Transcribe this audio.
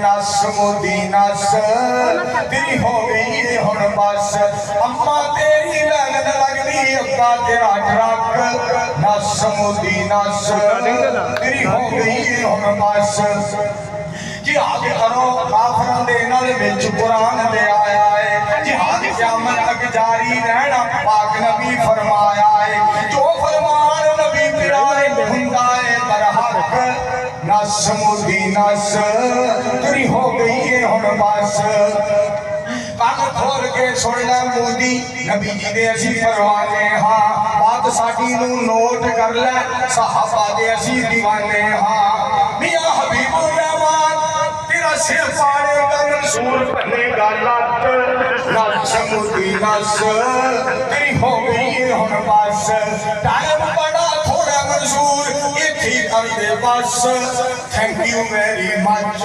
नस मोदी नस तेरी हो गई है हुण बस अम्मा तेरी लगन लगदी अब्बा तेरा ट्रक नस मोदी नस तेरी हो गई है हुण बस जिहाद करो काफरां दे नाल विच कुरान दे आया है जिहाद क़यामत तक जारी रहना पाक नबी फरमाया है जो फरमान नबी प्यारे हुंदा है बरहक नस मोदी नस तेरी हो गई है हुण बस ਕੰਨ ਖੋਲ ਕੇ ਸੁਣ ਲੈ ਮੋਦੀ ਨਬੀ ਜੀ ਦੇ ਅਸੀਂ ਪਰਵਾਨੇ ਹਾਂ ਬਾਤ ਸਾਡੀ ਨੂੰ ਨੋਟ ਕਰ ਲੈ ਸਹਾਬਾ ਦੇ ਅਸੀਂ دیਵਾਨੇ ਹਾਂ ਮੀਆਂ ਹਬੀਬੁਰ ਰਹਿਮਾਨ तेरा सिर पाड़ेगा मंसूर बनेगा लट नस मोदी नस तेरी हो गई है हुण बस टाइम बड़ा थोड़ा मंसूर ये ठीक कर दे बस थैंक यू वेरी मच